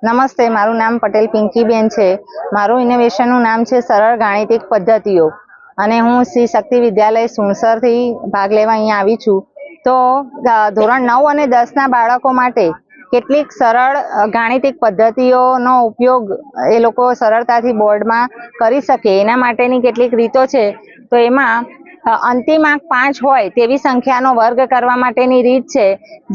નમસ્તે, મારું નામ પટેલ પિંકીબેન છે। મારું ઇનોવેશનનું નામ છે સરળ ગાણિતિક પદ્ધતિઓ અને હું શ્રી શક્તિ વિદ્યાલય સુણસરથી ભાગ લેવા અહીંયા આવી છું। તો ધોરણ 9 અને 10ના બાળકો માટે કેટલીક સરળ ગાણિતિક પદ્ધતિઓનો ઉપયોગ એ લોકો સરળતાથી બોર્ડમાં કરી શકે એના માટેની કેટલીક રીતો છે। તો એમાં અંતિમ આંક 5 હોય તેવી સંખ્યાનો વર્ગ કરવા માટેની રીત છે,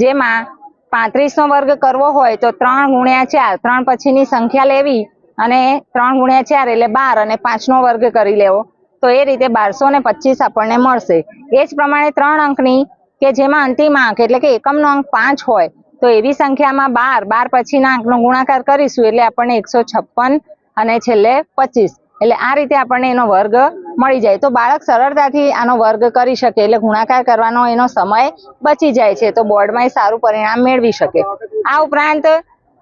જેમાં 35નો વર્ગ કરવો હોય તો 3 × 4, 3 પછીની સંખ્યા લેવી અને 3 × 4 એટલે 12 અને 5નો વર્ગ કરી લેવો, તો એ રીતે 1225 આપણને મળશે। એ જ પ્રમાણે 3 અંકની કે જેમાં અંતિમ આંક એટલે કે એકમનો અંક 5 હોય તો એવી સંખ્યામાં 12 પછીના અંકનો ગુણાકાર કરીશું એટલે આપણને 156 અને છેલ્લે 25, એટલે આ રીતે આપણને એનો વર્ગ મળી જાય। તો બાળક સરળતાથી આનો વર્ગ કરી શકે એટલે ગુણાકાર કરવાનો એનો સમય બચી જાય છે, તો બોર્ડમાં સારું પરિણામ મેળવી શકે। આ ઉપરાંત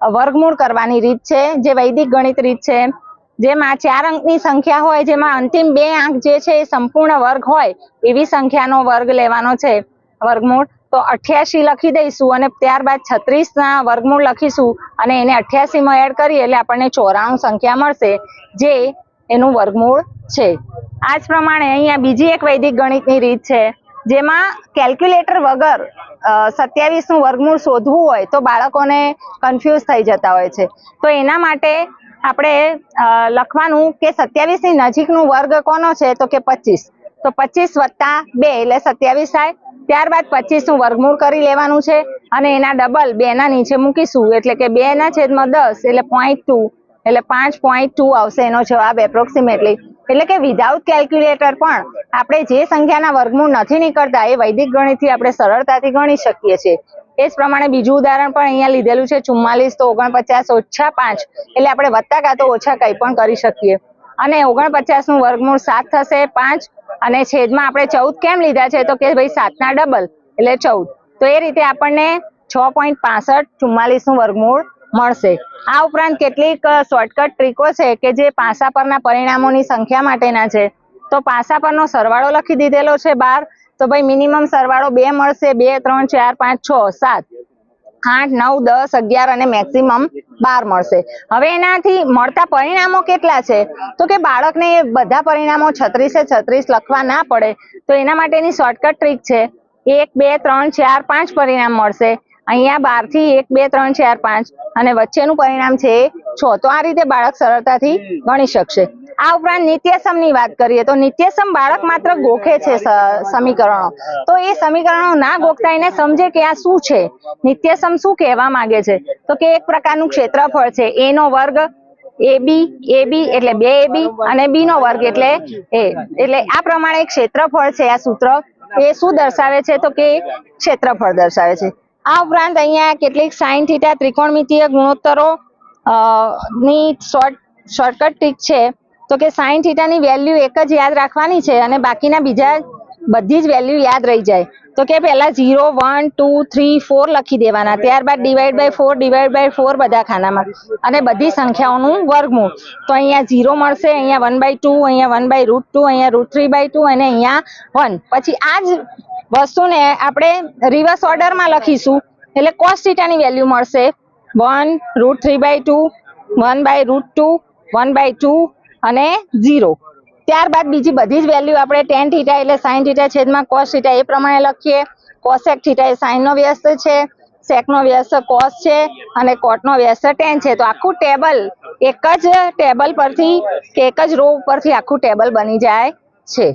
વર્ગમૂળ કરવાની રીત છે, જે વૈદિક ગણિત રીત છે, જેમાં 4 અંકની સંખ્યા હોય જેમાં અંતિમ 2 અંક જે છે એ સંપૂર્ણ વર્ગ હોય એવી સંખ્યાનો વર્ગ લેવાનો છે વર્ગમૂળ। તો 88 લખી દઈશું અને ત્યારબાદ 36ના વર્ગમૂળ લખીશું અને એને 88માં એડ કરીએ એટલે આપણને 94 સંખ્યા મળશે, જે એનું વર્ગમૂળ છે। આ જ પ્રમાણે અહીંયા બીજી એક વૈદિક ગણિતની રીત છે, જેમાં કેલ્ક્યુલેટર વગર 27નું વર્ગમૂળ શોધવું હોય તો બાળકોને કન્ફ્યુઝ થઈ જતા હોય છે। તો એના માટે આપણે લખવાનું કે 27ની નજીકનું વર્ગ કોનો છે તો કે 25, તો 25 + 2 એટલે 27 થાય। ત્યારબાદ 25નું વર્ગમૂળ કરી લેવાનું છે અને એના ડબલ 2ના નીચે મૂકીશું એટલે કે 2/10 એટલે 0.2 એટલે 5.2 આવશે એનો જવાબ એપ્રોક્સિમેટલી। એટલે કે વિધાઉટ કેલ્ક્યુલેટર પણ આપણે જે સંખ્યાના વર્ગમૂળ નથી નીકળતા એ વૈદિક ગણિતથી આપણે સરળતાથી ગણી શકીએ છીએ। એ જ પ્રમાણે બીજું ઉદાહરણ પણ અહીંયા લીધેલું છે 44 તો 49 - 5 એટલે આપણે વત્તા કાં તો ઓછા કંઈ પણ કરી શકીએ। અને 49નું વર્ગમૂળ 7 થશે, 5 અને છેદમાં આપણે 14 કેમ લીધા છે તો કે ભાઈ 7ના ડબલ એટલે 14, તો એ રીતે આપણને 6.65 44નું વર્ગમૂળ મળશે। આ ઉપરાંત કેટલીક શોર્ટકટ ટ્રીકો છે કે જે પાસા પરના પરિણામોની સંખ્યા માટેના છે। તો પાસા પરનો સરવાળો લખી દીધેલો છે 12, તો ભાઈ મિનિમમ સરવાળો 2 મળશે, 2 3 4 5 6 7 8 9 10 11 અને મેક્સિમમ 12 મળશે। હવે એનાથી મળતા પરિણામો કેટલા છે તો કે બાળકને બધા પરિણામો 36 લખવા ના પડે, તો એના માટેની શોર્ટકટ ટ્રીક છે 1 2 3 4 5 પરિણામ મળશે। અહીંયા 12 થી 1 2 3 4 5 અને વચ્ચેનું પરિણામ છે 6, તો આ રીતે બાળક સરળતાથી ગણી શકશે। આ ઉપરાંત નિત્યસમની વાત કરીએ તો નિત્યસમ બાળક માત્ર ગોખે છે સમીકરણો, તો એ સમીકરણો ના ગોખતા એને સમજે કે આ શું છે, નિત્યસમ શું કહેવા માંગે છે તો કે એક પ્રકારનું ક્ષેત્રફળ છે, a નો વર્ગ AB એટલે 2AB અને b નો વર્ગ એટલે a, એટલે આ પ્રમાણે ક્ષેત્રફળ છે આ સૂત્ર એ શું દર્શાવે છે તો કે ક્ષેત્રફળ દર્શાવે છે। આ ઉપરાંત અહીંયા કેટલીક sin θ ત્રિકોણમિતીય ગુણોત્તરો ની શોર્ટકટ ટ્રીક છે, તો કે sin θ ની વેલ્યુ એક જ યાદ રાખવાની છે અને બાકીના બીજા બધી જ વેલ્યુ યાદ રહી જાય। તો કે પહેલા 0 1 2 3 4 લખી દેવાના, ત્યારબાદ /4 બધા ખાનામાં અને બધી સંખ્યાઓનું વર્ગમૂળ। તો અહીંયા 0 મળશે, અહીંયા 1/2, અહીંયા 1/√2, અહીંયા √3/2 અને અહીંયા 1। પછી આ જ વસ્તુને આપણે રિવર્સ ઓર્ડરમાં લખીશું એટલે cos θ ની વેલ્યુ મળશે 1 √3/2, 1/√2, 1/2 અને 0। ત્યારબાદ બીજી બધી જ વેલ્યુ આપણે tan θ એટલે sin θ છેદમાં cos θ એ પ્રમાણે લખીએ। cosec θ એ sin નો વ્યસ્ત છે, sec નો વ્યસ્ત cos છે અને cot નો વ્યસ્ત tan છે। તો આખું ટેબલ એક જ ટેબલ પરથી કે એક જ રો ઉપરથી આખું ટેબલ બની જાય છે।